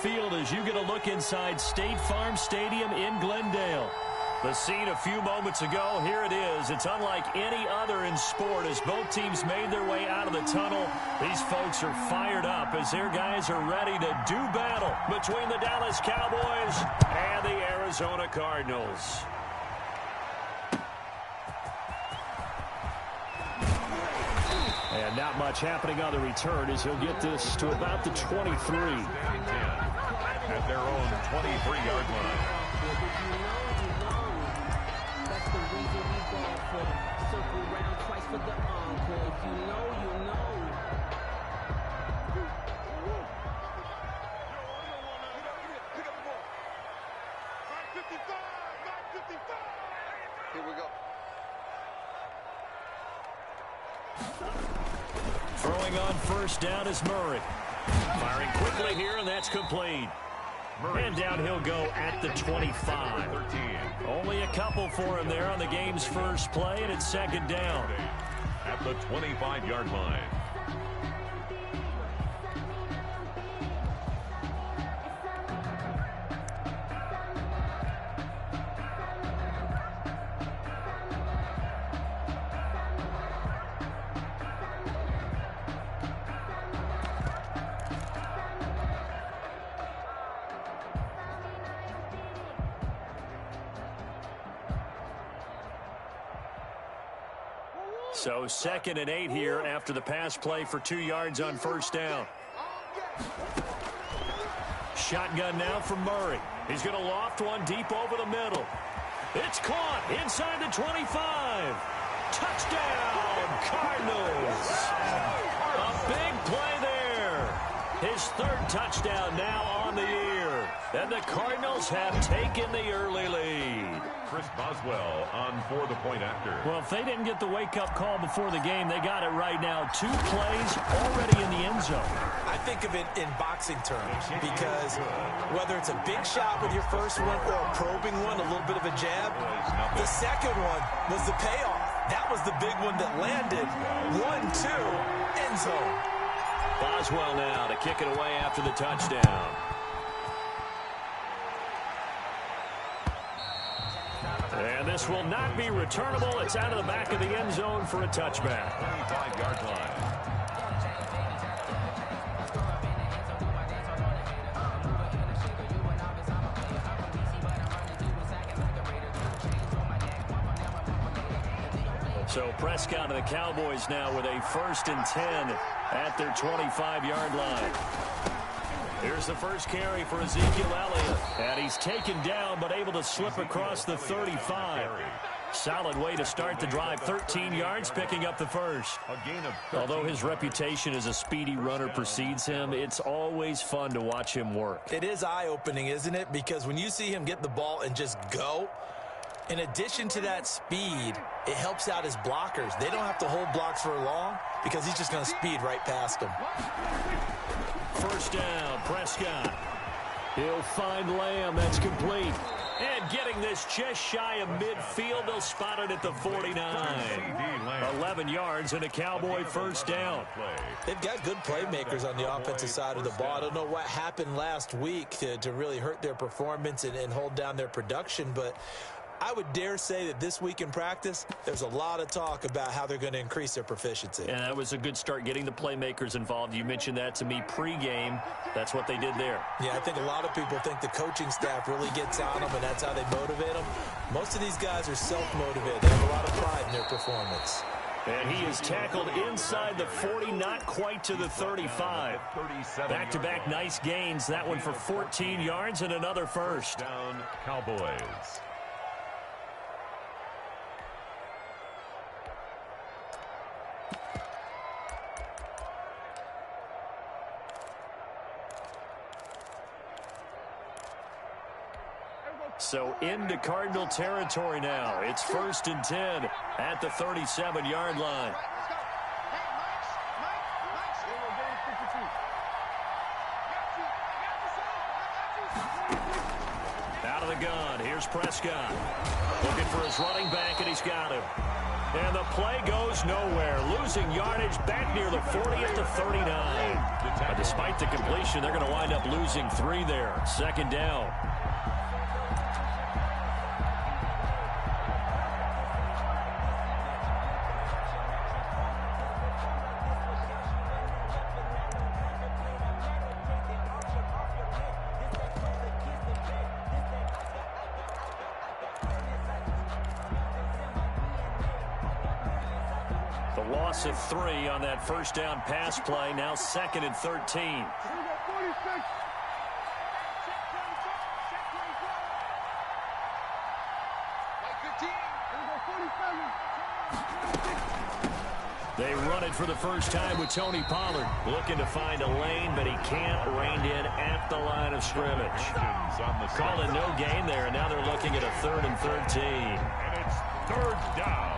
field as you get a look inside State Farm Stadium in Glendale. The scene a few moments ago, here it is. It's unlike any other in sport as both teams made their way out of the tunnel. These folks are fired up as their guys are ready to do battle between the Dallas Cowboys and the Arizona Cardinals. And not much happening on the return as he'll get this to about the 23. At their own 23-yard line. Here we go. Throwing on first down is Murray. Firing quickly here, and that's complete. And down he'll go at the 25. Only a couple for him there on the game's first play, and it's second down. At the 25-yard line. So 2nd and 8 here after the pass play for 2 yards on first down. Shotgun now from Murray. He's going to loft one deep over the middle. It's caught inside the 25. Touchdown, Cardinals. A big play there. His 3rd touchdown now on the year. And the Cardinals have taken the early lead. Chris Boswell on for the point after. Well, if they didn't get the wake-up call before the game, they got it right now. 2 plays already in the end zone. I think of it in boxing terms because whether it's a big shot with your first one or a probing one, a little bit of a jab, the second one was the payoff. That was the big one that landed. 1-2, end zone. Boswell now to kick it away after the touchdown. And this will not be returnable. It's out of the back of the end zone for a touchback. 25-yard line. So Prescott and the Cowboys now with a 1st and 10 at their 25-yard line. Here's the first carry for Ezekiel Elliott. And he's taken down but able to slip across the 35. Solid way to start the drive. 13 yards, picking up the first. Although his reputation as a speedy runner precedes him, it's always fun to watch him work. It is eye-opening, isn't it? Because when you see him get the ball and just go, in addition to that speed, it helps out his blockers. They don't have to hold blocks for long because he's just going to speed right past them. First down, Prescott. He'll find Lamb. That's complete. And getting this just shy of midfield, they'll spot it at the 49. 11 yards and a Cowboy first down. They've got good playmakers on the offensive side of the ball. I don't know what happened last week to really hurt their performance and hold down their production, but I would dare say that this week in practice, there's a lot of talk about how they're going to increase their proficiency. And that was a good start getting the playmakers involved. You mentioned that to me pregame. That's what they did there. Yeah, I think a lot of people think the coaching staff really gets on them, and that's how they motivate them. Most of these guys are self-motivated. They have a lot of pride in their performance. And he is tackled inside the 40, not quite to the 35. Back-to-back nice gains. That one for 14 yards and another first. Down Cowboys. So into Cardinal territory now. It's 1st and 10 at the 37-yard line. Out of the gun. Here's Prescott. Looking for his running back, and he's got him. And the play goes nowhere. Losing yardage back near the 40 at the 39. Despite the completion, they're going to wind up losing 3 there. Second down. Loss of 3 on that first down pass play. Now 2nd and 13. They run it for the first time with Tony Pollard. Looking to find a lane, but he can't. Reined in at the line of scrimmage. Call it no gain there, and now they're looking at a 3rd and 13. And it's 3rd down.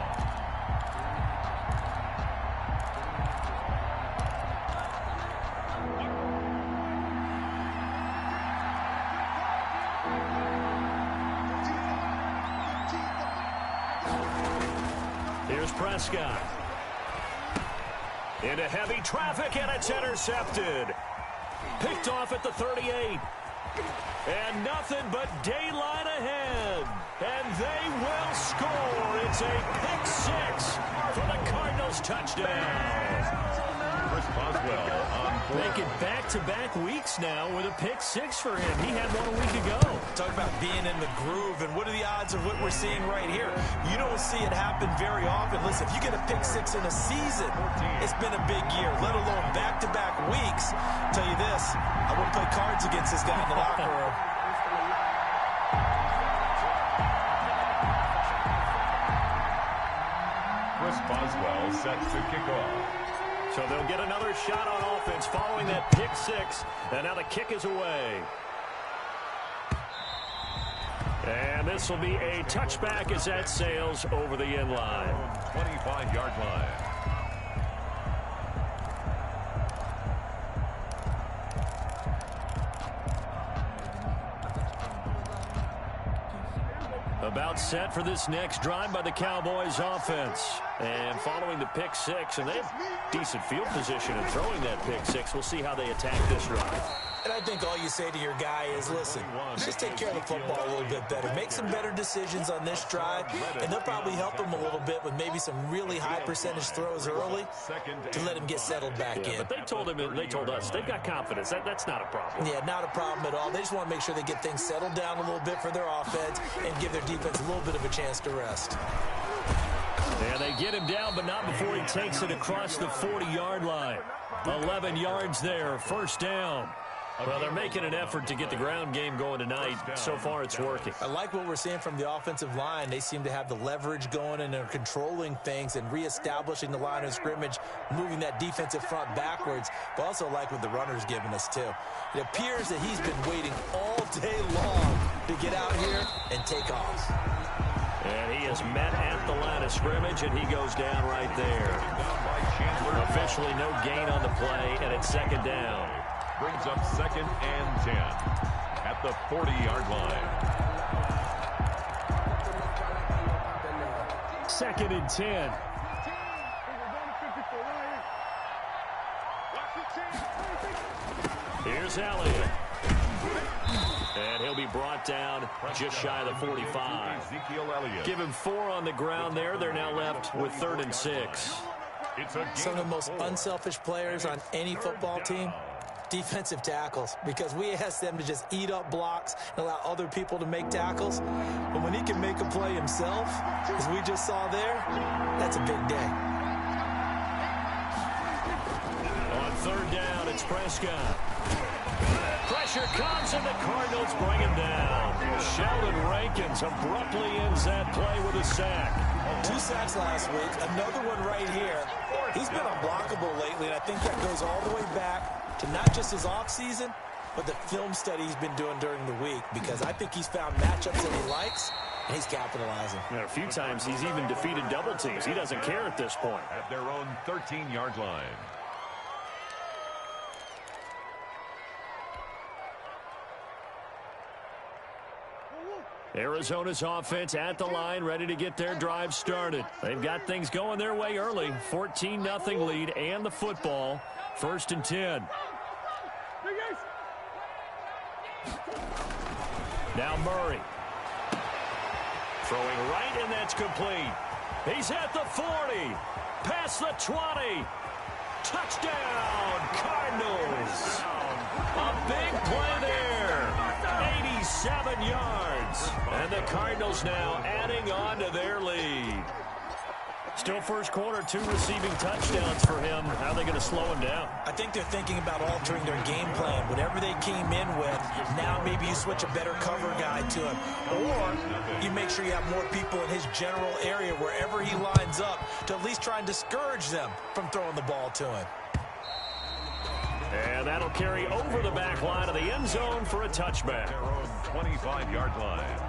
Here's Prescott. Into heavy traffic, and it's intercepted. Picked off at the 38. And nothing but daylight ahead. And they will score. It's a pick 6 for the Cardinals touchdown. Chris Boswell on Making back-to-back weeks now with a pick 6 for him. He had one a week ago. Talk about being in the groove, and what are the odds of what we're seeing right here? You don't see it happen very often. Listen, if you get a pick 6 in a season, it's been a big year, let alone back-to-back weeks. I'll tell you this, I wouldn't play cards against this guy in the locker room. Chris Boswell set to kick off. So they'll get another shot on offense following that pick 6. And now the kick is away. And this will be a touchback as that sails over the end line. 25-yard line. About set for this next drive by the Cowboys offense. And following the pick 6, and they have decent field position in throwing that pick 6. We'll see how they attack this drive. And I think all you say to your guy is, listen, just take care of the football a little bit better. Make some better decisions on this drive, and they'll probably help him a little bit with maybe some really high percentage throws early to let him get settled back in. But they told him, and they told us, they've got confidence. That's not a problem. Yeah, not a problem at all. They just want to make sure they get things settled down a little bit for their offense and give their defense a little bit of a chance to rest. And they get him down, but not before he takes it across the 40-yard line. 11 yards there, first down. Well, they're making an effort to get the ground game going tonight. So far, it's working. I like what we're seeing from the offensive line. They seem to have the leverage going, and they're controlling things and reestablishing the line of scrimmage, moving that defensive front backwards. But also like what the runner's giving us, too. It appears that he's been waiting all day long to get out here and take off. And he is met at the line of scrimmage, and he goes down right there. Officially no gain on the play, and it's second down. Brings up 2nd and 10 at the 40-yard line. 2nd and 10. Here's Elliott. And he'll be brought down just shy of the 45. Ezekiel Elliott. Give him 4 on the ground there. They're now left with 3rd and 6. Some of the most unselfish players on any football team, defensive tackles, because we ask them to just eat up blocks and allow other people to make tackles. But when he can make a play himself, as we just saw there, that's a big day. On 3rd down, it's Prescott. Pressure comes, and the Cardinals bring him down. Sheldon Rankins abruptly ends that play with a sack. 2 sacks last week, another one right here. He's been unblockable lately, and I think that goes all the way back to not just his offseason, but the film study he's been doing during the week, because I think he's found matchups that he likes, and he's capitalizing. And a few times he's even defeated double teams. He doesn't care at this point. At their own 13-yard line. Arizona's offense at the line, ready to get their drive started. They've got things going their way early. 14-0 lead and the football. 1st and 10. Now Murray. Throwing right, and that's complete. He's at the 40. Past the 20. Touchdown, Cardinals. A big play there. 87 yards. And the Cardinals now adding on to their lead. Still first quarter, 2 receiving touchdowns for him. How are they going to slow him down? I think they're thinking about altering their game plan. Whatever they came in with, now maybe you switch a better cover guy to him. Or you make sure you have more people in his general area wherever he lines up to at least try and discourage them from throwing the ball to him. And that'll carry over the back line of the end zone for a touchback. Their own 25-yard line.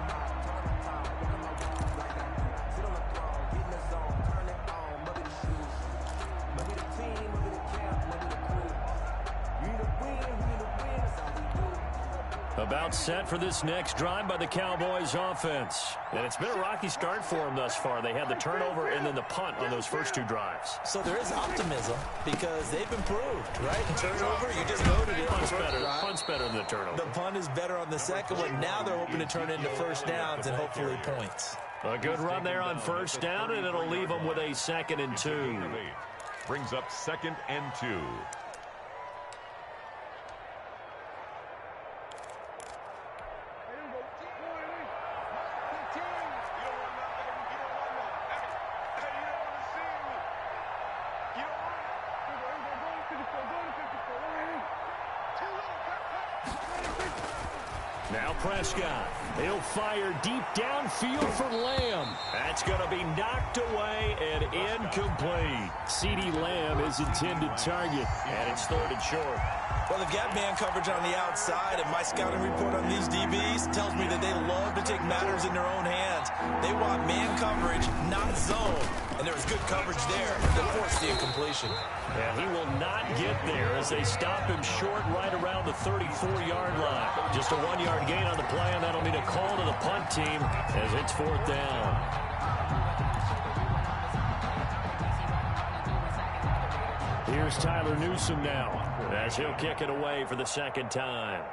About set for this next drive by the Cowboys offense. And it's been a rocky start for them thus far. They had the turnover and then the punt on those first 2 drives. So there is optimism because they've improved, right? Turnover, you just noted it. Punt's better than the turnover. The punt is better on the second one. Now they're hoping to turn into first downs and hopefully points. A good run there on first down, and it'll leave them with a 2nd and 2. Brings up 2nd and 2. Now Prescott. He'll fire deep downfield for Lamb. That's going to be knocked away and incomplete. CeeDee Lamb is intended target, and it's 3rd and short. Well, they've got man coverage on the outside, and my scouting report on these DBs tells me that they love to take matters in their own hands. They want man coverage, not zone. And there was good coverage there that forced the incompletion. And he will not get there as they stop him short right around the 34-yard line. Just a 1-yard gain on the play, and that'll mean a call to the punt team as it's 4th down. Here's Tyler Newsome now as he'll kick it away for the 2nd time.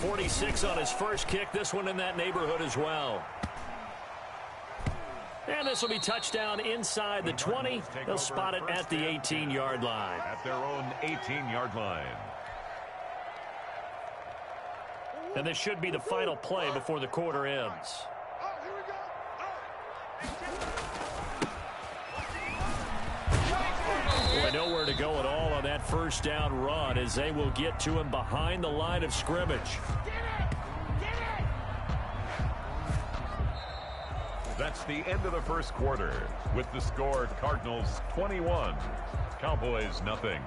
.46 on his first kick. This one in that neighborhood as well. And this will be touchdown inside the 20. They'll spot it at the 18-yard line. At their own 18-yard line. And this should be the final play before the quarter ends. Boy, nowhere to go at all on that first down run as they will get to him behind the line of scrimmage. That's the end of the first quarter with the score Cardinals 21, Cowboys nothing.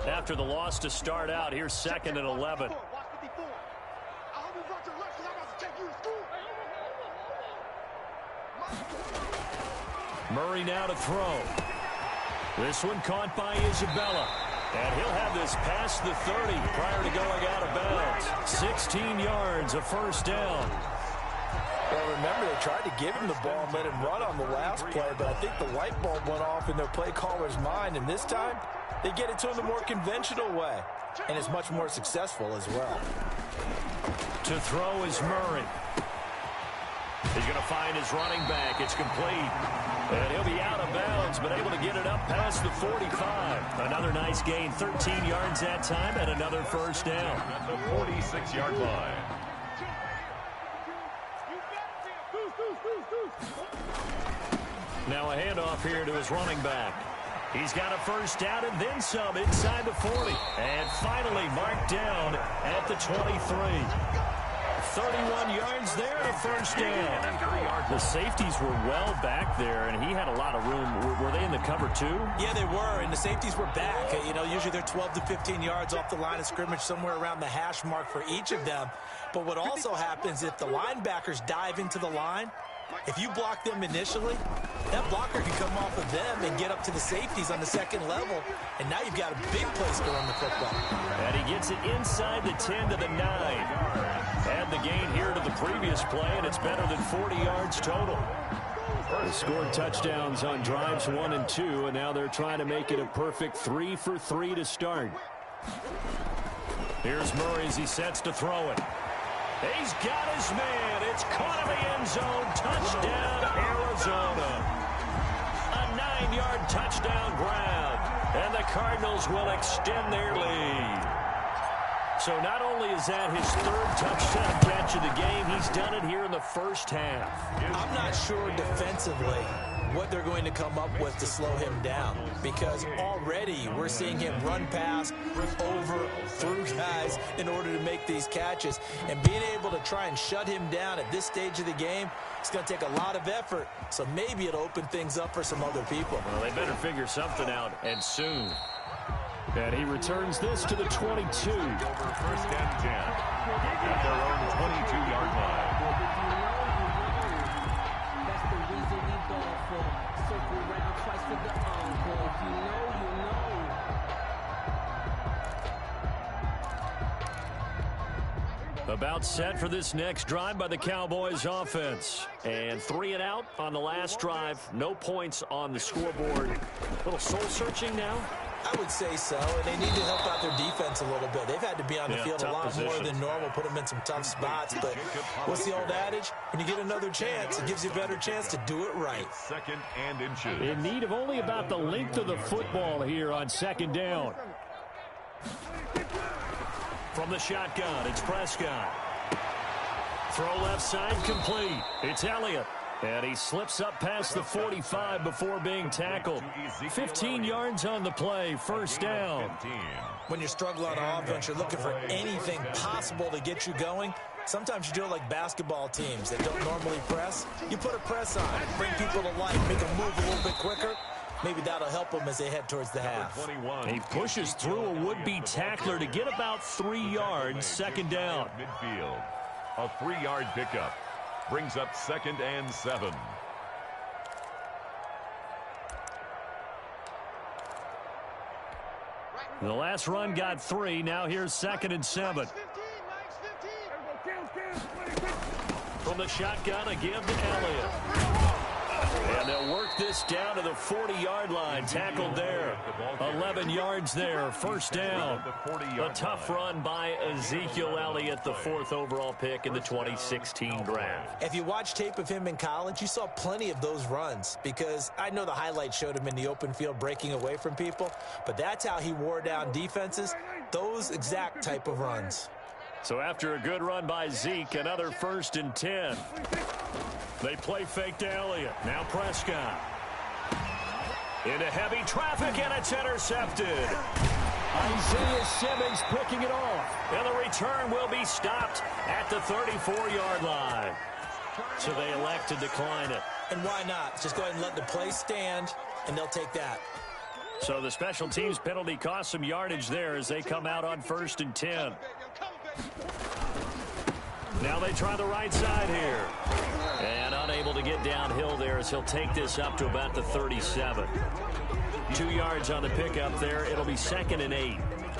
After the loss to start out, here's 2nd and 11. Murray now to throw. This one caught by Isabella. And he'll have this past the 30 prior to going out of bounds. 16 yards, a first down. Well, remember, they tried to give him the ball and let him run on the last play, but I think the light bulb went off in their play caller's mind, and this time they get it to him the more conventional way, and it's much more successful as well. To throw is Murray. He's going to find his running back. It's complete. And he'll be out of bounds, but able to get it up past the 45. Another nice gain, 13 yards that time, and another first down. At the 46-yard line. Now a handoff here to his running back. He's got a first down and then some inside the 40. And finally marked down at the 23. 31 yards there, a first down. The safeties were well back there, and he had a lot of room. Were they in the cover too? Yeah, they were, and the safeties were back. You know, usually they're 12 to 15 yards off the line of scrimmage, somewhere around the hash mark for each of them. But what also happens if the linebackers dive into the line, if you block them initially, That blocker can come off of them and get up to the safeties on the second level, and now you've got a big place to run the football. And he gets it inside the 10 to the 9. Add the gain here to the previous play, and it's better than 40 yards total. They scored touchdowns on drives 1 and 2, and now they're trying to make it a perfect 3 for 3 to start. Here's Murray as he sets to throw it. He's got his man. It's caught in the end zone. Touchdown, Arizona. A 9-yard touchdown grab. And the Cardinals will extend their lead. So not only is that his third touchdown catch of the game, he's done it here in the first half. I'm not sure defensively what they're going to come up with to slow him down, because already we're seeing him run past, over, through guys in order to make these catches. And being able to try and shut him down at this stage of the game, it's going to take a lot of effort. So maybe it'll open things up for some other people. Well, they better figure something out, and soon. And he returns this to the 22. Over first and 10 at their own 22-yard line. That's the reason we ball for. Circle around twice for the encore. If you know, you know. About set for this next drive by the Cowboys offense. And 3 and out on the last drive. No points on the scoreboard. A little soul-searching now. I would say so, and they need to help out their defense a little bit. They've had to be on the field a lot more than normal, put them in some tough spots. But what's the old adage? When you get another chance, it gives you a better chance to do it right. Second and inches. In need of only about the length of the football here on second down. From the shotgun, it's Prescott. Throw left side complete. It's Elliott. And he slips up past the 45 before being tackled. 15 yards on the play, first down. When you're struggling on offense, you're looking for anything possible to get you going. Sometimes you do it like basketball teams that don't normally press. You put a press on, bring people to life, make them move a little bit quicker. Maybe that'll help them as they head towards the half. He pushes through a would-be tackler to get about 3 yards, second down. Midfield, a 3-yard pickup. Brings up second and 7. The last run got 3. Now here's second and 7. From the shotgun, a give to Elliott. And they'll work this down to the 40-yard line. Tackled there. 11 yards there. First down. A tough run by Ezekiel Elliott, the 4th overall pick in the 2016 draft. If you watch tape of him in college, you saw plenty of those runs, because I know the highlights showed him in the open field breaking away from people, but that's how he wore down defenses, those exact type of runs. So after a good run by Zeke, another 1st and 10. They play fake to Elliott. Now Prescott. Into heavy traffic, and it's intercepted. Isaiah Simmons picking it off. And the return will be stopped at the 34-yard line. So they elect to decline it. And why not? Just go ahead and let the play stand, and they'll take that. So the special teams penalty cost some yardage there as they come out on 1st and 10. Now they try the right side here. And unable to get downhill there as he'll take this up to about the 37. 2 yards on the pickup there. It'll be 2nd and 8.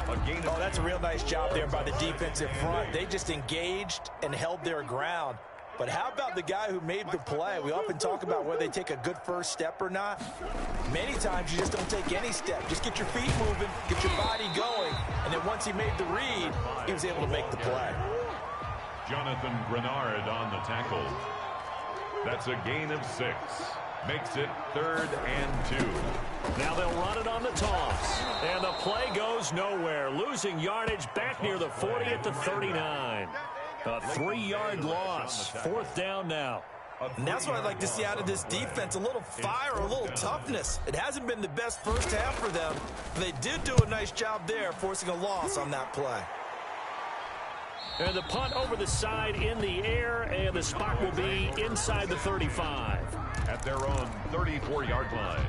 Oh, that's a real nice job there by the defensive front. They just engaged and held their ground. But how about the guy who made the play? We often talk about whether they take a good first step or not. Many times you just don't take any step. Just get your feet moving, get your body going. And then once he made the read, he was able to make the play. Jonathan Grenard on the tackle. That's a gain of 6. Makes it 3rd and 2. Now they'll run it on the toss. And the play goes nowhere. Losing yardage back near the 40 at the 39. A 3-yard loss. 4th down now. And that's what I'd like to see out of this defense. A little fire, a little toughness. It hasn't been the best first half for them. They did do a nice job there, forcing a loss on that play. And the punt over the side in the air, and the spot will be inside the 35. At their own 34-yard line.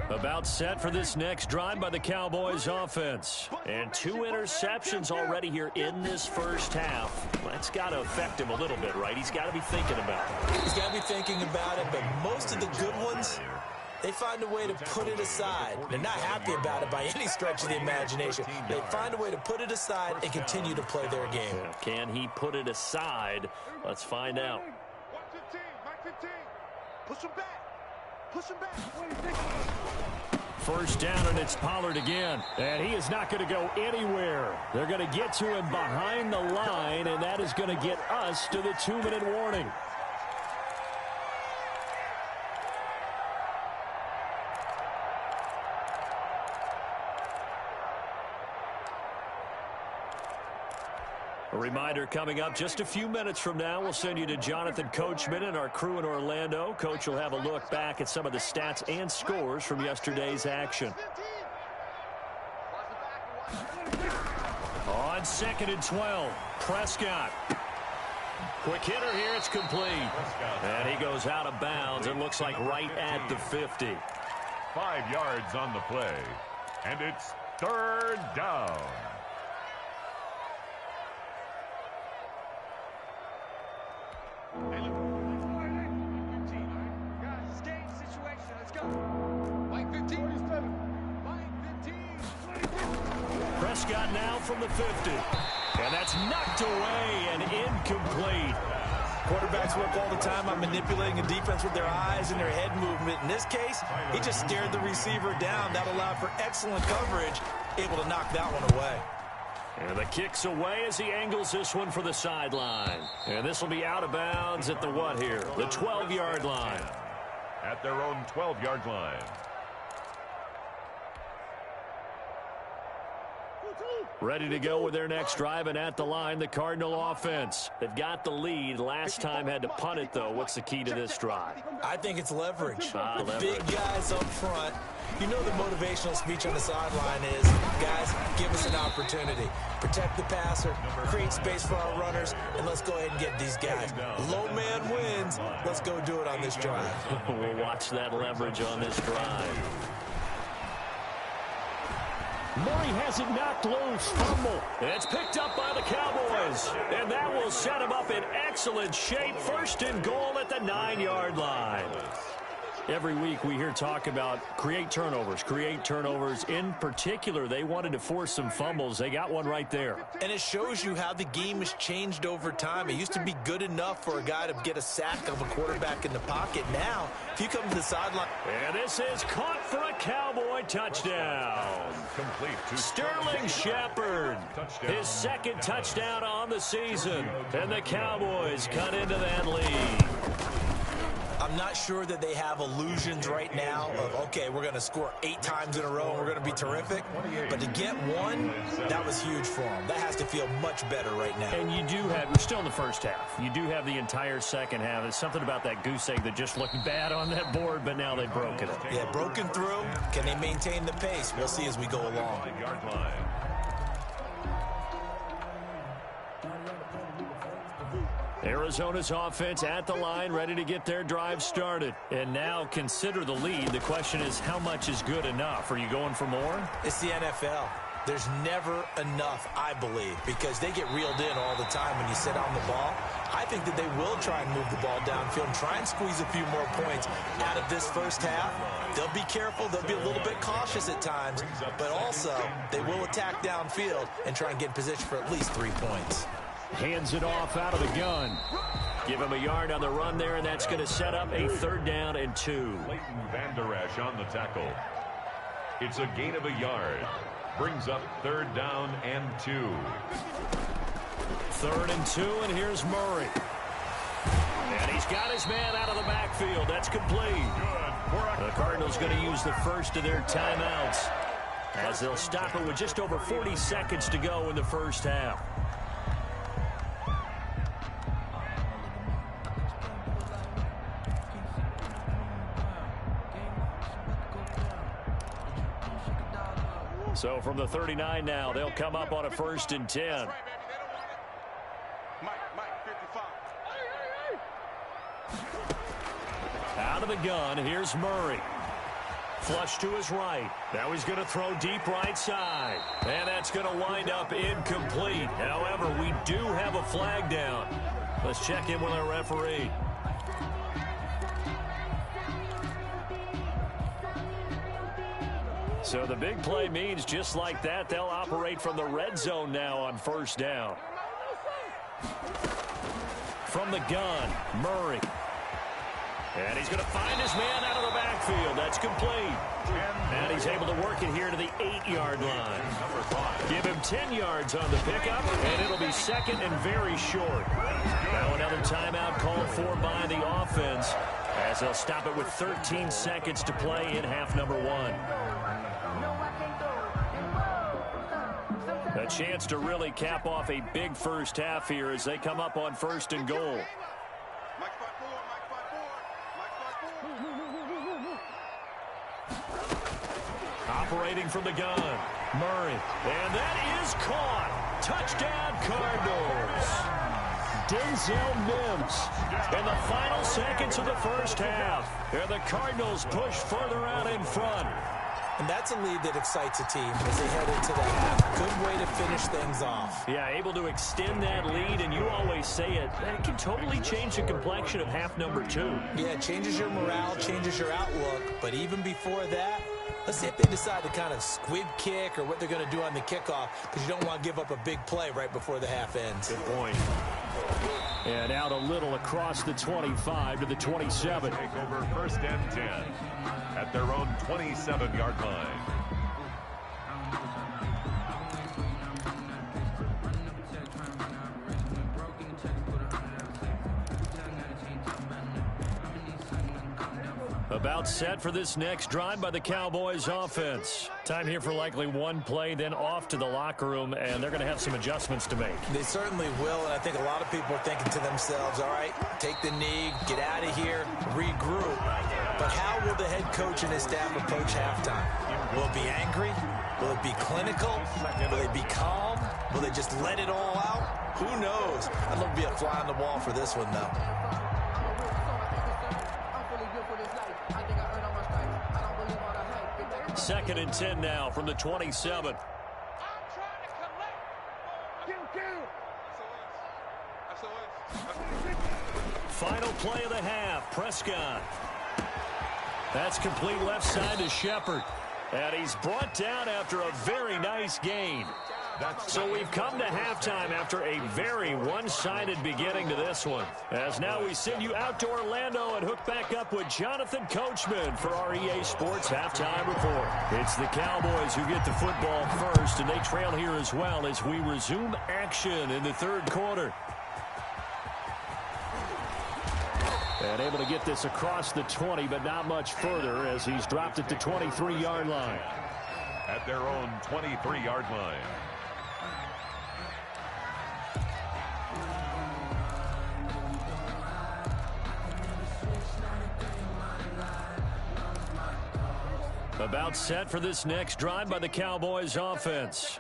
About set for this next drive by the Cowboys offense. And 2 interceptions already here in this first half. That's got to affect him a little bit, right? He's got to be thinking about it. He's got to be thinking about it, but most of the good ones, they find a way to put it aside. They're not happy about it by any stretch of the imagination. They find a way to put it aside and continue to play their game. Can he put it aside? Let's find out. 15. Push him back. Push him back. First down, and it's Pollard again. And he is not going to go anywhere. They're going to get to him behind the line, and that is going to get us to the 2-minute warning. A reminder coming up just a few minutes from now, we'll send you to Jonathan Coachman and our crew in Orlando. Coach will have a look back at some of the stats and scores from yesterday's action. On 2nd and 12, Prescott. Quick hitter here, it's complete. And he goes out of bounds. It looks like right at the 50. 5 yards on the play. And it's 3rd down. Prescott now from the 50. And that's knocked away and incomplete. Quarterbacks work all the time on manipulating a defense with their eyes and their head movement. In this case, he just stared the receiver down. That allowed for excellent coverage, able to knock that one away. And the kick's away as he angles this one for the sideline. And this will be out of bounds at the what here? The 12-yard line. At their own 12-yard line. Ready to go with their next drive, and at the line, the Cardinal offense. They've got the lead. Last time had to punt it, though. What's the key to this drive? I think it's leverage. Leverage. Big guys up front. You know the motivational speech on the sideline is, guys, give us an opportunity. Protect the passer, create space for our runners, and let's go ahead and get these guys. Low man wins. Let's go do it on this drive. We'll watch that leverage on this drive. Murray has it knocked loose. Fumble. It's picked up by the Cowboys. And that will set him up in excellent shape. 1st and goal at the 9-yard line. Every week we hear talk about create turnovers. In particular, they wanted to force some fumbles. They got one right there. And it shows you how the game has changed over time. It used to be good enough for a guy to get a sack of a quarterback in the pocket. Now, if you come to the sideline. And this is caught for a Cowboy touchdown. Complete to Sterling Shepard. His 2nd touchdown on the season. And the Cowboys cut into that lead. I'm not sure that they have illusions right now of, okay, we're going to score 8 times in a row and we're going to be terrific. But to get one, that was huge for them. That has to feel much better right now. And you do have, we're still in the first half. You do have the entire second half. There's something about that goose egg that just looked bad on that board, but now they've broken it. Yeah, broken through. Can they maintain the pace? We'll see as we go along. Arizona's offense at the line, ready to get their drive started. And now consider the lead. The question is, how much is good enough? Are you going for more? It's the NFL. There's never enough, I believe, because they get reeled in all the time when you sit on the ball. I think that they will try and move the ball downfield and try and squeeze a few more points out of this first half. They'll be careful. They'll be a little bit cautious at times, but also they will attack downfield and try and get in position for at least 3 points. Hands it off out of the gun. Give him a yard on the run there, and that's going to set up a 3rd down and 2. Leighton Vander Esch on the tackle. It's a gain of a yard. Brings up 3rd down and 2. 3rd and 2, and here's Murray. And he's got his man out of the backfield. That's complete. The Cardinals going to use the first of their timeouts as they'll stop it with just over 40 seconds to go in the first half. So from the 39 now, they'll come up on a 1st and 10. Out of the gun, here's Murray. Flush to his right. Now he's going to throw deep right side. And that's going to wind up incomplete. However, we do have a flag down. Let's check in with our referee. So the big play means just like that, they'll operate from the red zone now on first down. From the gun, Murray. And he's going to find his man out of the backfield. That's complete. And he's able to work it here to the 8-yard line. Give him 10 yards on the pickup, and it'll be second and very short. Now another timeout called for by the offense, as they'll stop it with 13 seconds to play in half number 1. A chance to really cap off a big first half here as they come up on first and goal. Operating from the gun, Murray. And that is caught. Touchdown, Cardinals. Denzel Mims in the final seconds of the first half. And the Cardinals push further out in front. And that's a lead that excites a team as they head into the half. Good way to finish things off. Yeah, able to extend that lead, and you always say it can totally change the complexion of half number 2. Yeah, it changes your morale, changes your outlook. But even before that, let's see if they decide to kind of squib kick or what they're going to do on the kickoff, because you don't want to give up a big play right before the half ends. Good point. And out a little across the 25 to the 27. Take over first and 10 at their own 27-yard line. About set for this next drive by the Cowboys offense. Time here for likely one play, then off to the locker room, and they're going to have some adjustments to make. They certainly will, and I think a lot of people are thinking to themselves, all right, take the knee, get out of here, regroup. But how will the head coach and his staff approach halftime? Will it be angry? Will it be clinical? Will it be calm? Will they just let it all out? Who knows? I'd love to be a fly on the wall for this one, though. Second and 10 now from the 27. Final play of the half. Prescott. That's complete left side to Shepard. And he's brought down after a very nice gain. So we've come to halftime after a very one-sided beginning to this one. As now we send you out to Orlando and hook back up with Jonathan Coachman for our EA Sports Halftime Report. It's the Cowboys who get the football first, and they trail here as well as we resume action in the third quarter. And able to get this across the 20, but not much further as he's dropped at the 23-yard line. At their own 23-yard line. About set for this next drive by the Cowboys offense.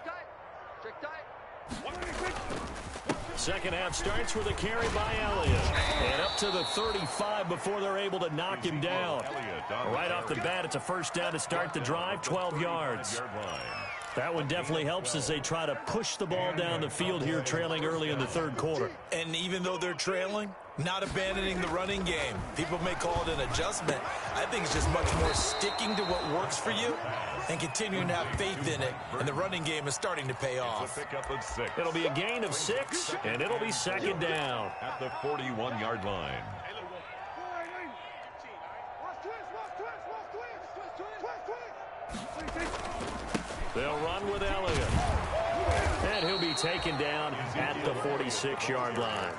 Second half starts with a carry by Elliott. And up to the 35 before they're able to knock him down. Right off the bat, it's a first down to start the drive, 12 yards. That one definitely helps as they try to push the ball down the field here, trailing early in the third quarter. And even though they're trailing, not abandoning the running game. People may call it an adjustment. I think it's just much more sticking to what works for you and continuing to have faith in it. And the running game is starting to pay off. It'll be a gain of 6, and it'll be second down. At the 41-yard line. They'll run with Elliott. And he'll be taken down at the 46-yard line.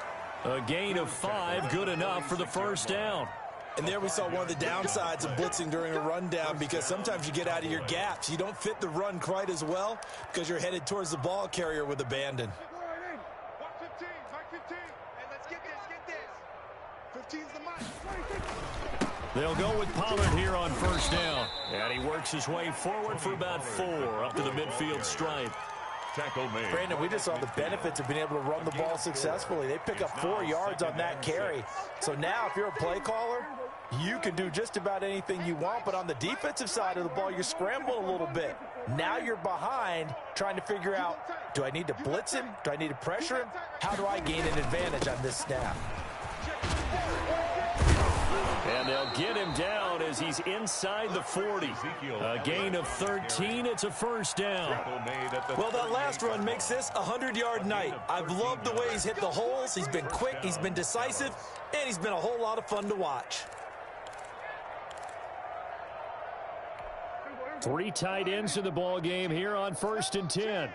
A gain of 5, good enough for the first down. And there we saw one of the downsides of blitzing during a rundown, because sometimes you get out of your gaps. You don't fit the run quite as well because you're headed towards the ball carrier with abandon. They'll go with Pollard here on first down. And he works his way forward for about 4 up to the midfield stripe. Tackle made. Brandon, we just saw the benefits of being able to run the ball successfully. They pick up 4 yards on that carry. So now if you're a play caller, You can do just about anything you want, but on the defensive side of the ball, you're scrambling a little bit. Now you're behind, trying to figure out, do I need to blitz him? Do I need to pressure him? How do I gain an advantage on this snap? And they'll get him down as he's inside the 40. A gain of 13. It's a first down. Well, that last run makes this a 100-yard night. I've loved the way he's hit the holes. He's been quick, he's been decisive, and he's been a whole lot of fun to watch. 3 tight ends in the ball game here on 1st and 10.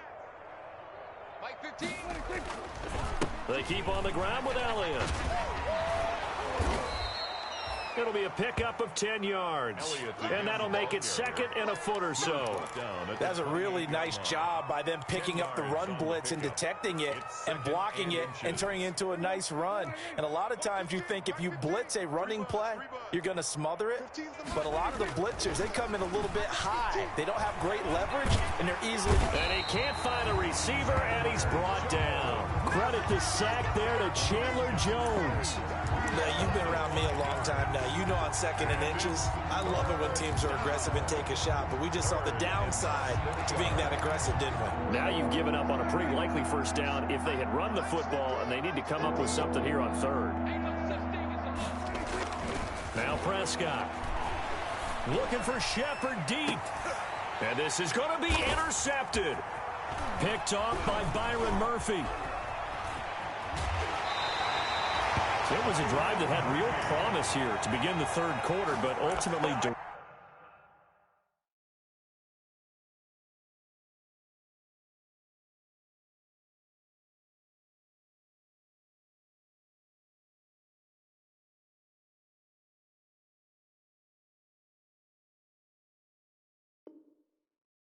They keep on the ground with Elliott. It'll be a pickup of 10 yards. And that'll make it 2nd and a foot or so. That's a really nice job by them picking up the run blitz and detecting it and blocking it and turning it into a nice run. And a lot of times you think if you blitz a running play, you're going to smother it. But a lot of the blitzers, they come in a little bit high. They don't have great leverage, and they're easily... And he can't find a receiver, and he's brought down. Credit the sack there to Chandler Jones. Now, you've been around me a long time now. You know on 2nd and inches, I love it when teams are aggressive and take a shot, but we just saw the downside to being that aggressive, didn't we? Now you've given up on a pretty likely first down if they had run the football, and they need to come up with something here on 3rd. Now Prescott looking for Shepard deep. And this is going to be intercepted. Picked off by Byron Murphy. It was a drive that had real promise here to begin the 3rd quarter, but ultimately...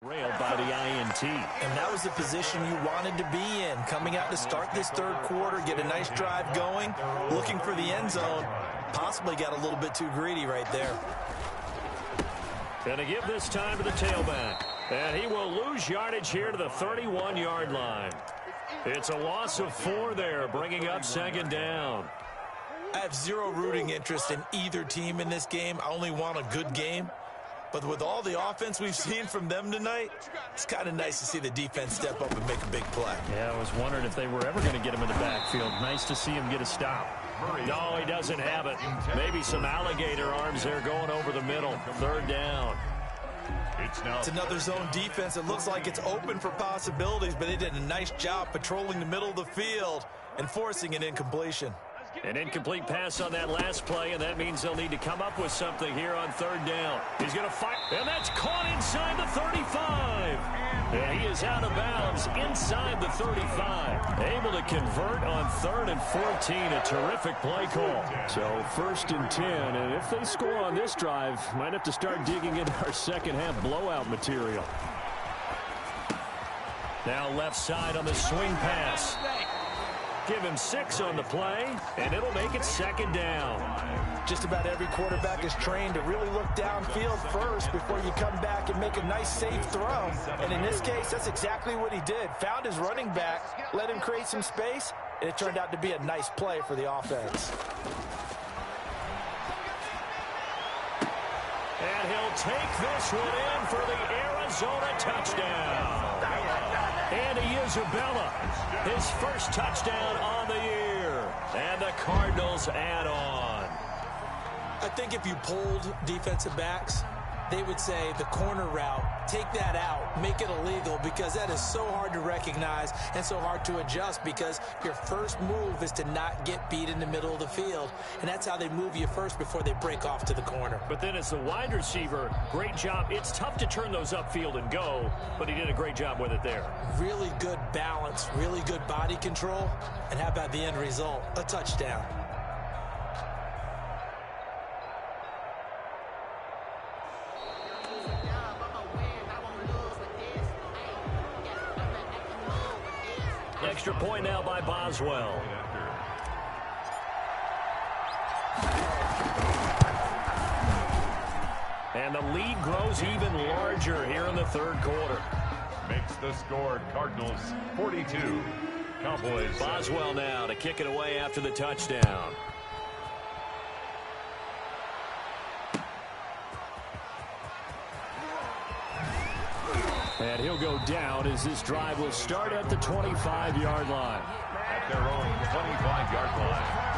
railed by the INT. And that was the position you wanted to be in. Coming out to start this 3rd quarter, get a nice drive going, looking for the end zone. Possibly got a little bit too greedy right there. Going to give this time to the tailback. And he will lose yardage here to the 31-yard line. It's a loss of 4 there, bringing up 2nd down. I have zero rooting interest in either team in this game. I only want a good game. But with all the offense we've seen from them tonight, it's kind of nice to see the defense step up and make a big play. Yeah, I was wondering if they were ever going to get him in the backfield. Nice to see him get a stop. No, he doesn't have it. Maybe some alligator arms there going over the middle. 3rd down. It's another zone defense. It looks like it's open for possibilities, but they did a nice job patrolling the middle of the field and forcing an incompletion. An incomplete pass on that last play, and that means they'll need to come up with something here on 3rd down. He's going to fight, and that's caught inside the 35. And he is out of bounds inside the 35. Able to convert on 3rd and 14. A terrific play call. So 1st and 10, and if they score on this drive, might have to start digging into our second half blowout material. Now left side on the swing pass. Give him 6 on the play, and it'll make it 2nd down. Just about every quarterback is trained to really look downfield first before you come back and make a nice, safe throw. And in this case, that's exactly what he did. Found his running back, let him create some space, and it turned out to be a nice play for the offense. And he'll take this one in for the Arizona touchdown. Andy Isabella, his first touchdown on the year. And the Cardinals add on. I think if you polled defensive backs, they would say the corner route, take that out, make it illegal, because that is so hard to recognize and so hard to adjust, because your first move is to not get beat in the middle of the field. And that's how they move you first before they break off to the corner. But then as the wide receiver, great job. It's tough to turn those upfield and go, but he did a great job with it there. Really good balance, really good body control. And how about the end result? A touchdown. Extra point now by Boswell. And the lead grows even larger here in the 3rd quarter. Makes the score Cardinals 42. Cowboys. Boswell now to kick it away after the touchdown. And he'll go down as this drive will start at the 25-yard line. At their own 25-yard line.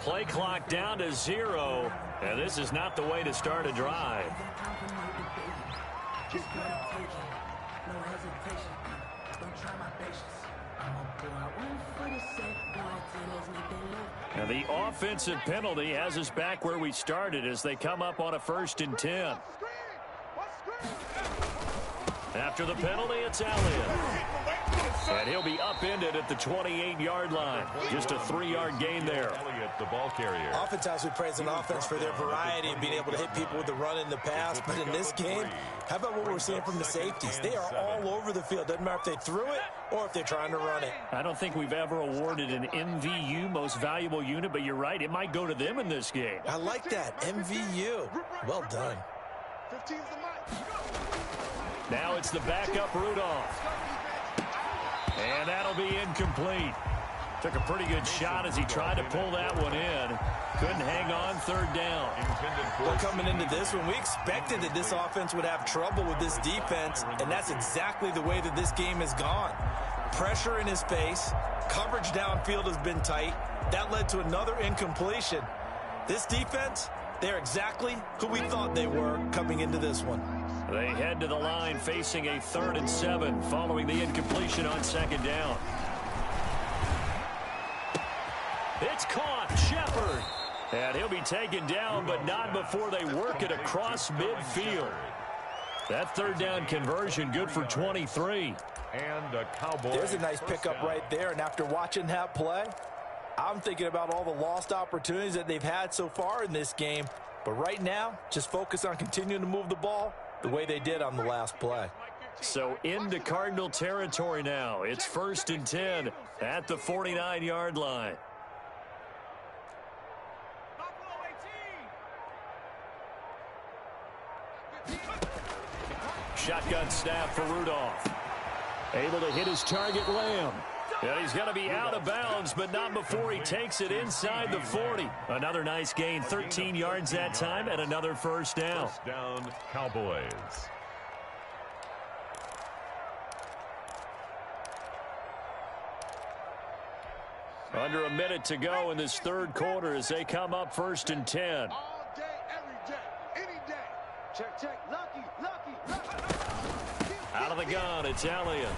Play clock down to 0, and this is not the way to start a drive. And the offensive penalty has us back where we started as they come up on a 1st and 10. After the penalty, it's Elliott. And he'll be upended at the 28-yard line. Just a 3-yard gain there. Elliott, the ball carrier. Oftentimes we praise an offense for their variety and being able to hit people with the run in the pass. But in this game, how about what we're seeing from the safeties? They are all over the field. Doesn't matter if they threw it or if they're trying to run it. I don't think we've ever awarded an MVU, most valuable unit, but you're right. It might go to them in this game. I like that. MVU. Well done. 15's the mic. Now it's the backup Rudolph. And that'll be incomplete. Took a pretty good shot as he tried to pull that one in. Couldn't hang on 3rd down. Well, coming into this one, we expected that this offense would have trouble with this defense, and that's exactly the way that this game has gone. Pressure in his face. Coverage downfield has been tight. That led to another incompletion. This defense, they're exactly who we thought they were coming into this one. They head to the line facing a 3rd and 7 following the incompletion on 2nd down. It's caught. Shepard. And he'll be taken down, but not before they work it across midfield. That 3rd down conversion good for 23. And a Cowboy. There's a nice pickup right there, and after watching that play, I'm thinking about all the lost opportunities that they've had so far in this game. But right now, just focus on continuing to move the ball the way they did on the last play. So into Cardinal territory now. It's 1st and 10 at the 49-yard line. Shotgun snap for Rudolph. Able to hit his target, Lamb. And he's going to be out of bounds, but not before he takes it inside the 40. Another nice gain, 13 yards that time, and another 1st down. 1st down, Cowboys. Under a minute to go in this 3rd quarter as they come up 1st and 10. All day, every day, any day. Check, check. Lucky, lucky, lucky. Out of the gun, it's Elliott.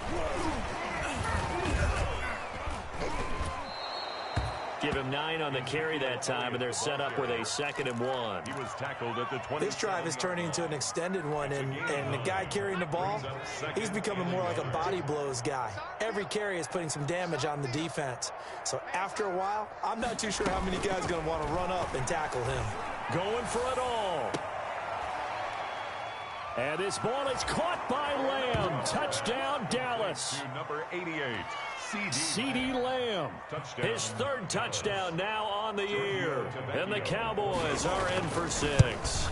Give him 9 on the carry that time, and they're set up with a 2nd and 1. He was tackled at the 20. This drive is turning into an extended one, and the guy carrying the ball, he's becoming more like a body blows guy. Every carry is putting some damage on the defense. So after a while, I'm not too sure how many guys are going to want to run up and tackle him. Going for it all. And this ball is caught by Lamb. Touchdown, Dallas. To number 88. CeeDee Lamb, his 3rd touchdown now on the year. And the Cowboys are in for 6.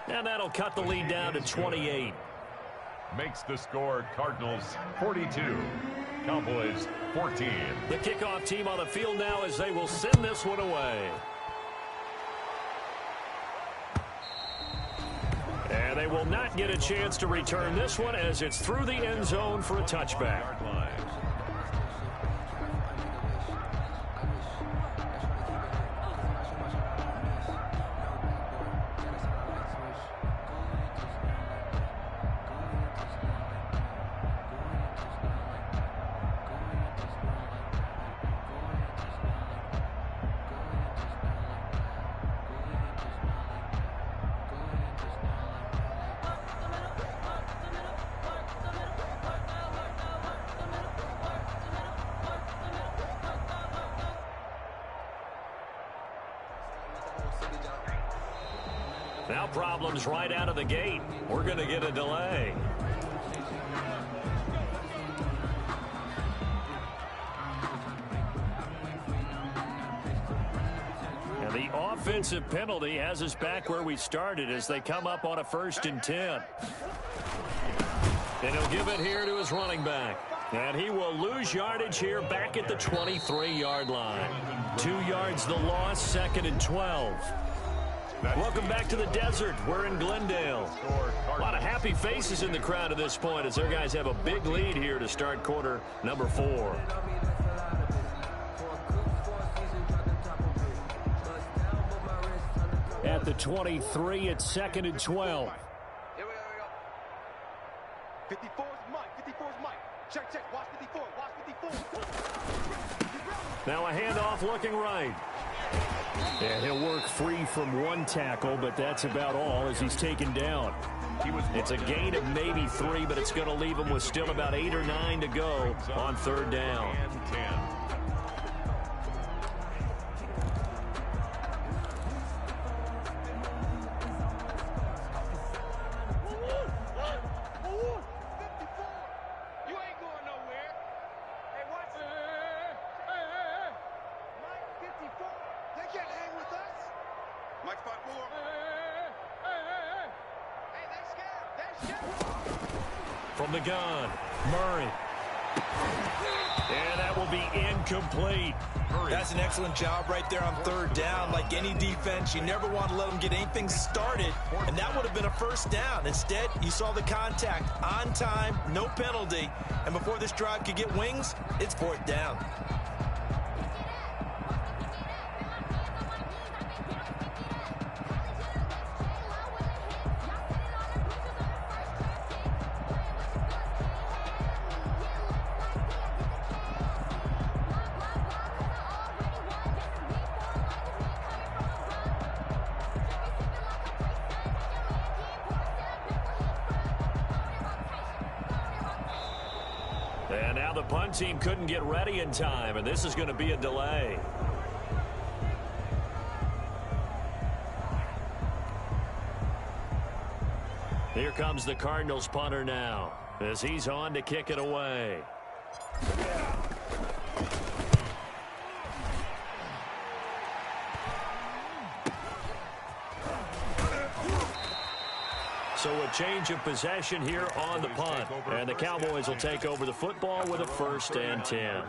And that'll cut the lead down to 28. Makes the score Cardinals 42. Cowboys 14. The kickoff team on the field now as they will send this one away. And they will not get a chance to return this one as it's through the end zone for a touchback. Now problems right out of the gate. We're going to get a delay. And the offensive penalty has us back where we started as they come up on a 1st and 10. And he'll give it here to his running back. And he will lose yardage here back at the 23-yard line. 2 yards the loss, 2nd and 12. Welcome back to the desert. We're in Glendale. A lot of happy faces in the crowd at this point as their guys have a big lead here to start quarter number 4. At the 23, it's 2nd and 12. Here we go. 54 is Mike. 54 is Mike. Check. Watch 54. Watch 54. Now a handoff looking right. And he'll work free from 1 tackle, but that's about all as he's taken down. It's a gain of maybe 3, but it's going to leave him with still about 8 or 9 to go on 3rd down. From the gun, Murray. And that will be incomplete. That's an excellent job right there on 3rd down. Like any defense, you never want to let them get anything started, and that would have been a 1st down. Instead, you saw the contact on time, no penalty, and before this drive could get wings, it's 4th down. And now the punt team couldn't get ready in time, and this is going to be a delay. Here comes the Cardinals punter now as he's on to kick it away. So a change of possession here on the punt. And the Cowboys will take over the football with a 1st and 10.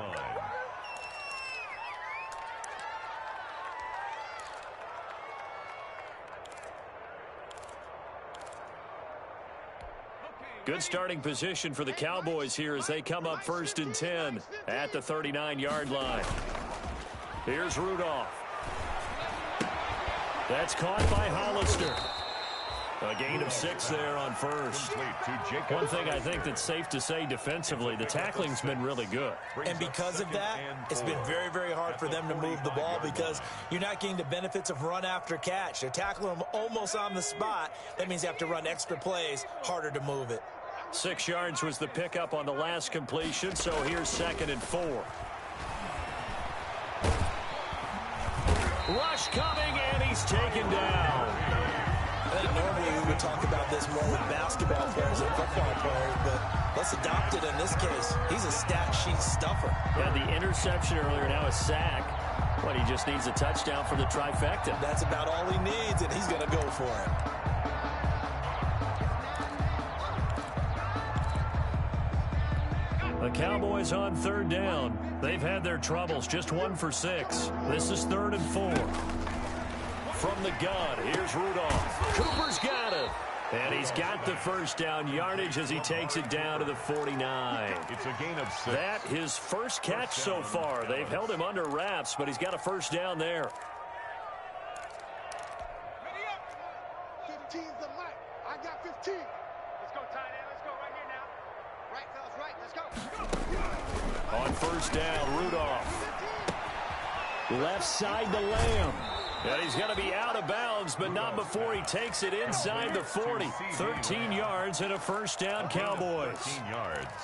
Good starting position for the Cowboys here as they come up 1st and 10 at the 39-yard line. Here's Rudolph. That's caught by Hollister. A gain of 6 there on 1st. One thing I think that's safe to say defensively, the tackling's been really good. And because of that, it's been very, very hard for them to move the ball because you're not getting the benefits of run after catch. They're tackling them almost on the spot. That means you have to run extra plays, harder to move it. 6 yards was the pickup on the last completion, so here's 2nd and 4. Rush coming, and he's taken down. I think normally we would talk about this more with basketball players and football players, but let's adopt it in this case. He's a stat sheet stuffer. Yeah, the interception earlier, now a sack. But he just needs a touchdown for the trifecta. That's about all he needs, and he's going to go for it. The Cowboys on 3rd down. They've had their troubles, just 1 for 6. This is 3rd and 4. From the gun, here's Rudolph. Cooper's got it. And he's got the 1st down yardage as he takes it down to the 49. It's a gain of 6. That his 1st catch so far. They've held him under wraps, but he's got a 1st down there. 15's the mic. I got 15. Let's go, tight end. Let's go right here now. Right, fellas, right. Let's go. On 1st down, Rudolph. Left side to Lamb. And he's going to be out of bounds, but not before he takes it inside the 40. 13 yards and a 1st down, Cowboys.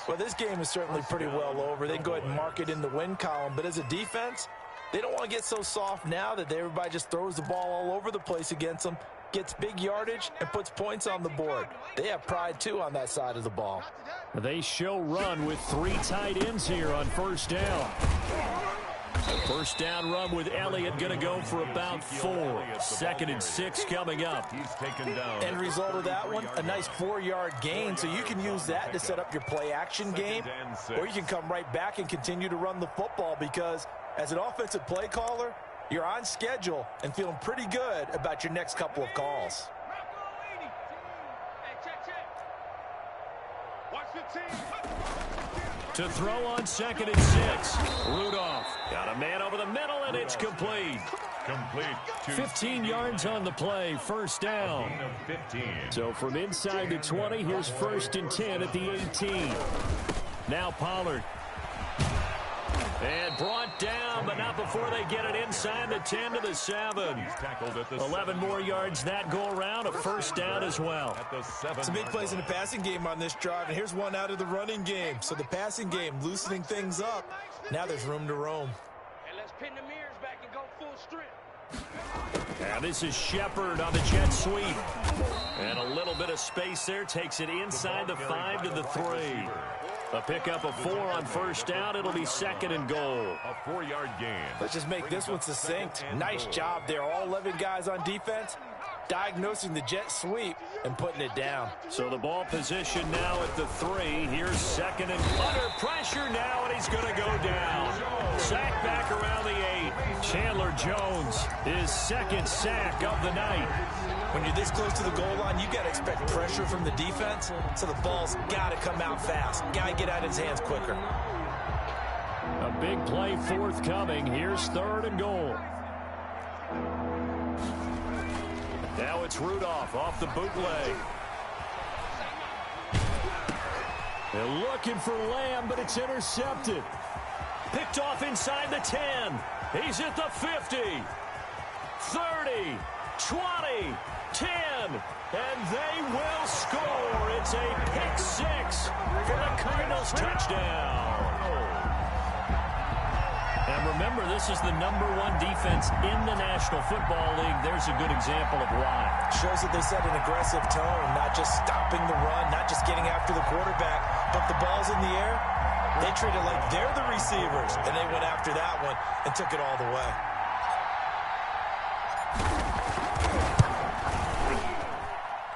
Well, this game is certainly pretty well over. They can go ahead and mark it in the win column. But as a defense, they don't want to get so soft now that everybody just throws the ball all over the place against them. gets big yardage, and puts points on the board. They have pride, too, on that side of the ball. They show run with 3 tight ends here on first down. First down run with Elliott going to go for about 4. 2nd and 6 coming up. He's taken down. End result of that one, a nice 4-yard gain, so you can use that to set up your play-action game, or you can come right back and continue to run the football because as an offensive play caller, you're on schedule and feeling pretty good about your next couple of calls. To throw on 2nd and 6. Rudolph got a man over the middle, and it's complete. Complete. 15 yards on the play, first down. Gain of 15. So from inside the 20, here's 1st and 10 at the 18. Now Pollard. And brought down, but not before they get it inside the 10 to the 7. He's tackled at the 11 more yards that go around, a first down as well. At the 7. Some big plays in the passing game on this drive, and here's one out of the running game. So the passing game loosening things up. Now there's room to roam. And let's pin the mirrors back and go full strength. And this is Shepard on the jet sweep. And a little bit of space there, takes it inside the 5 to the 3. A pickup of 4 on first down. It'll be 2nd and goal. A 4-yard gain. Let's just make this one succinct. Nice job there. All 11 guys on defense diagnosing the jet sweep and putting it down. So the ball position now at the 3. Here's 2nd and under pressure now, and he's going to go down. Sack back around the 8. Chandler Jones, his 2nd sack of the night. When you're this close to the goal line, you got to expect pressure from the defense, so the ball's got to come out fast. Got to get out of his hands quicker. A big play forthcoming. Here's 3rd and goal. Now it's Rudolph off the bootleg. They're looking for Lamb, but it's intercepted. Picked off inside the 10. He's at the 50. 30. 20. 10, and they will score. It's a pick 6 for the Cardinals touchdown. And remember, this is the #1 defense in the National Football League. There's a good example of why. Shows that they set an aggressive tone, not just stopping the run, not just getting after the quarterback, but the ball's in the air. They treat it like they're the receivers, and they went after that one and took it all the way.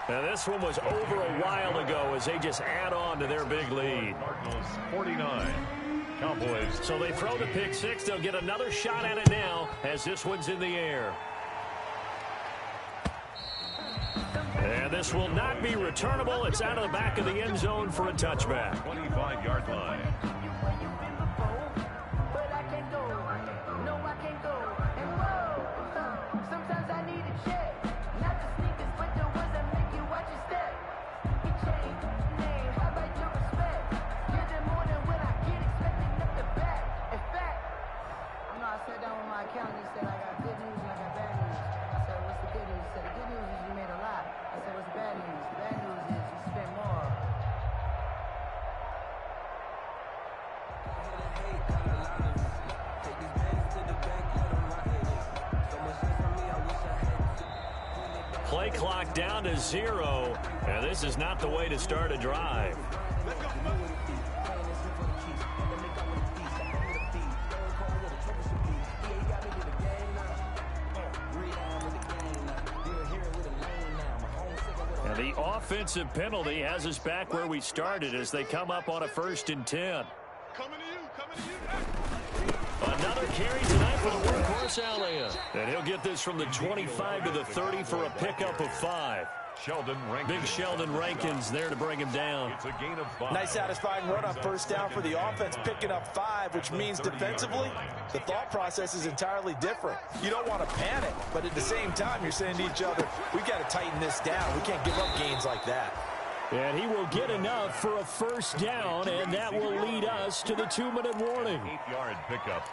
Now this one was over a while ago as they just add on to their big lead. Cardinals 49. Cowboys. So they throw the pick 6. They'll get another shot at it now as this one's in the air. And this will not be returnable. It's out of the back of the end zone for a touchback. 25-yard line. Play clock down to 0. And this is not the way to start a drive. And the offensive penalty has us back where we started as they come up on a 1st and 10. Another carry tonight for the workhorse Elliott. And he'll get this from the 25 to the 30 for a pickup of 5. Sheldon Rankins. Big Sheldon Rankins there to bring him down. It's a gain of 5. Nice satisfying run on first down for the offense, picking up 5, which means defensively, the thought process is entirely different. You don't want to panic, but at the same time, you're saying to each other, we've got to tighten this down. We can't give up gains like that. And he will get enough for a first down, and that will lead us to the 2-minute warning. 8-yard pickup.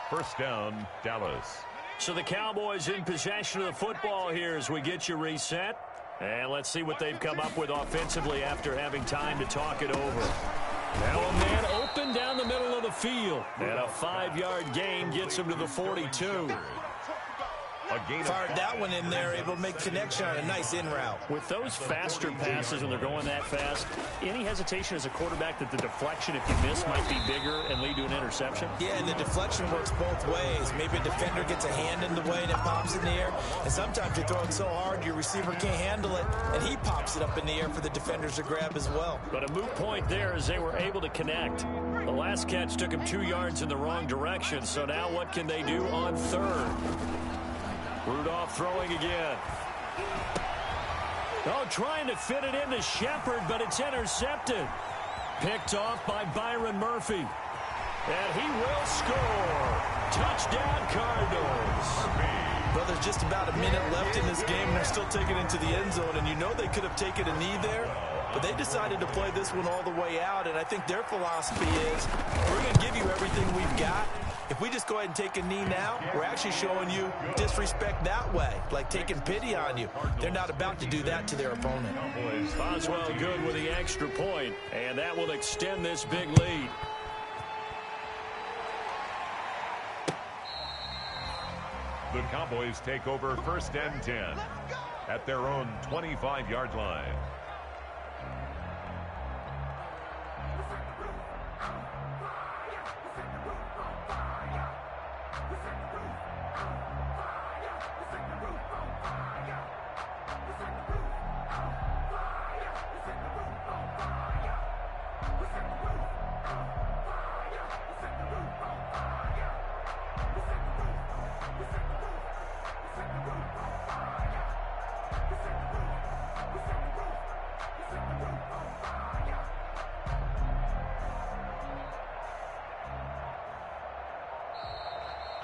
First down, Dallas. So the Cowboys in possession of the football here as we get you reset. And let's see what they've come up with offensively after having time to talk it over. Now a man open down the middle of the field. And a 5-yard gain gets him to the 42. A gain of Fired 5. that one in there, able to make connection on a nice in route. With those faster passes when they're going that fast, any hesitation as a quarterback that the deflection, if you miss, might be bigger and lead to an interception? Yeah, and the deflection works both ways. Maybe a defender gets a hand in the way and it pops in the air. And sometimes you throw it so hard your receiver can't handle it, and he pops it up in the air for the defenders to grab as well. But a moot point there as they were able to connect. The last catch took him 2 yards in the wrong direction, so now what can they do on third? Rudolph throwing again. Oh, trying to fit it into Shepard, but it's intercepted. Picked off by Byron Murphy. And he will score. Touchdown, Cardinals. Well, there's just about a minute left in this game, and they're still taking it into the end zone. And you know they could have taken a knee there, but they decided to play this one all the way out. And I think their philosophy is, we're going to give you everything we've got. If we just go ahead and take a knee now, we're actually showing you disrespect that way, like taking pity on you. They're not about to do that to their opponent. Boswell good with the extra point, and that will extend this big lead. The Cowboys take over 1st and 10 at their own 25-yard line.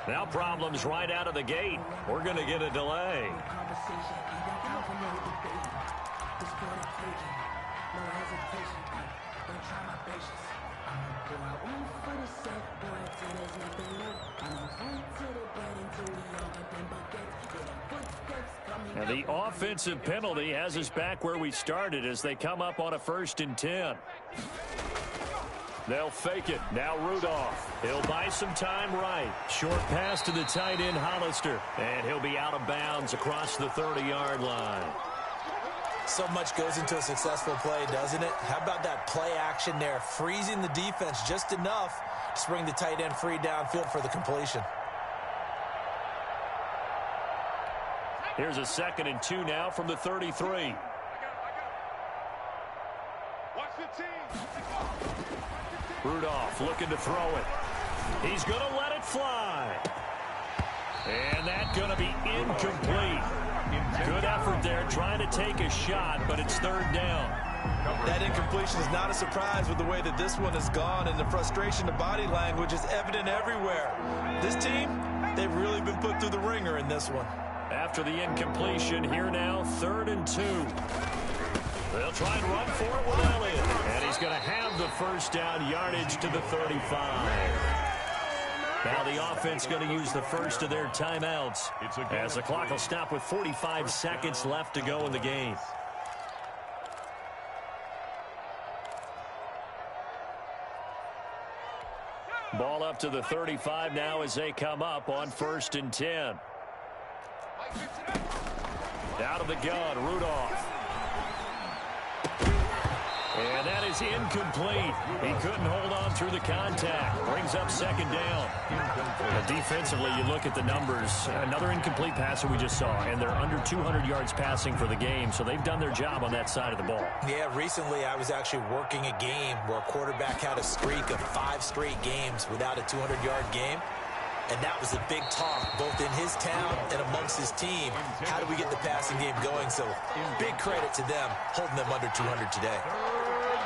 Now problems right out of the gate. We're going to get a delay. And the offensive penalty has us back where we started as they come up on a 1st and 10. They'll fake it. Now Rudolph. He'll buy some time right. Short pass to the tight end, Hollister. And he'll be out of bounds across the 30-yard line. So much goes into a successful play, doesn't it? How about that play action there, freezing the defense just enough to bring the tight end free downfield for the completion. Here's a 2nd and 2 now from the 33. Watch 15. Rudolph looking to throw it. He's going to let it fly. And that's going to be incomplete. Good effort there trying to take a shot, but it's 3rd down. That incompletion is not a surprise with the way that this one has gone, and the frustration, the body language is evident everywhere. This team, they've really been put through the ringer in this one. After the incompletion, here now, 3rd and 2. They'll try and run for it with Elliott. And he's going to have the 1st down, yardage to the 35. Now the offense going to use the first of their timeouts as the clock will stop with 45 seconds left to go in the game. Ball up to the 35 now as they come up on 1st and 10. Out of the gun, Rudolph. And that is incomplete. He couldn't hold on through the contact. Brings up 2nd down. Defensively, you look at the numbers. Another incomplete pass that we just saw, and they're under 200 yards passing for the game, so they've done their job on that side of the ball. Yeah, recently I was actually working a game where a quarterback had a streak of 5 straight games without a 200-yard game. And that was a big talk, both in his town and amongst his team. How do we get the passing game going? So big credit to them, holding them under 200 today.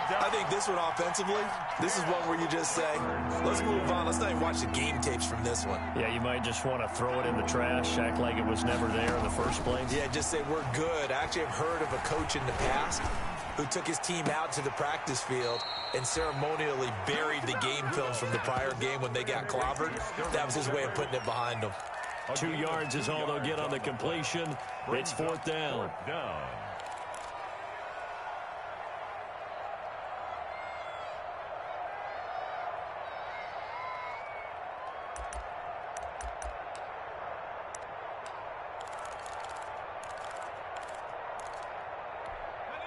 I think this one offensively, this is one where you just say, let's move on. Let's not even watch the game tapes from this one. Yeah, you might just want to throw it in the trash, act like it was never there in the first place. Yeah, just say we're good. I actually have heard of a coach in the past who took his team out to the practice field and ceremonially buried the game films from the prior game when they got clobbered. That was his way of putting it behind them. 2 yards is all they'll get on the completion. It's 4th down.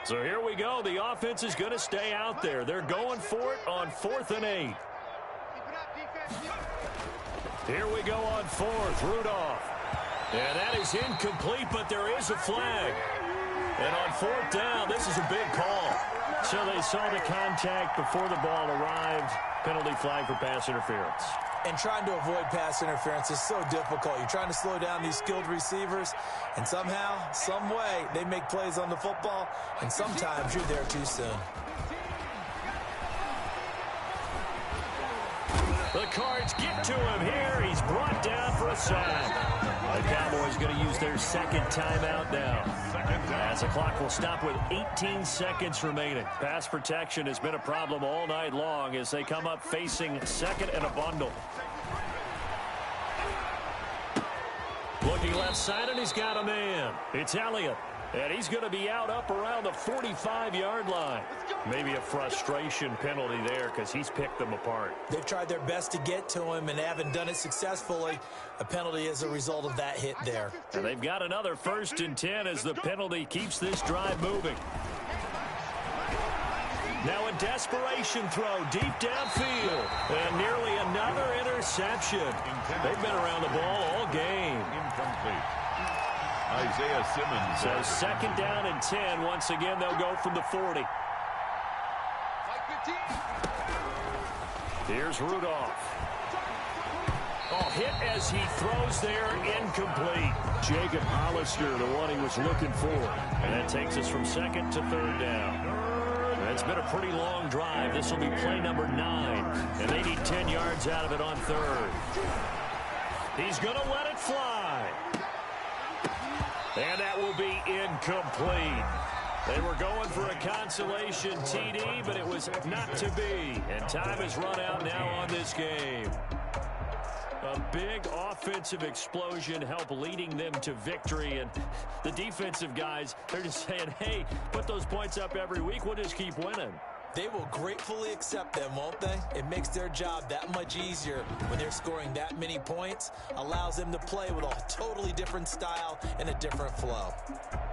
So here we go. The offense is going to stay out there. They're going for it on 4th and 8. Here we go on 4th. Rudolph. And that is incomplete, but there is a flag. And on 4th down, this is a big call. So they saw the contact before the ball arrived. Penalty flag for pass interference. And trying to avoid pass interference is so difficult. You're trying to slow down these skilled receivers, and somehow, some way, they make plays on the football, and sometimes you're there too soon. The Cards get to him here. He's brought down for a sack. The Cowboys going to use their second timeout now. As the clock will stop with 18 seconds remaining. Pass protection has been a problem all night long as they come up facing second and a bundle. Looking left side, and he's got a man. It's Elliott. And he's going to be out up around the 45-yard line. Maybe a frustration penalty there because he's picked them apart. They've tried their best to get to him and haven't done it successfully. A penalty as a result of that hit there. And they've got another 1st and 10 as the penalty keeps this drive moving. Now a desperation throw deep downfield. And nearly another interception. They've been around the ball all game. Incomplete. Isaiah Simmons. So 2nd down and 10. Once again, they'll go from the 40. Here's Rudolph. Oh, hit as he throws there, incomplete. Jacob Hollister, the one he was looking for. And that takes us from 2nd to 3rd down. And it's been a pretty long drive. This will be play number 9. And they need 10 yards out of it on 3rd. He's going to let it fly. And that will be incomplete. They were going for a consolation TD, but it was not to be. And time has run out now on this game. A big offensive explosion helped leading them to victory. And the defensive guys, they're just saying, hey, put those points up every week. We'll just keep winning. They will gratefully accept them, won't they? It makes their job that much easier when they're scoring that many points. Allows them to play with a totally different style and a different flow.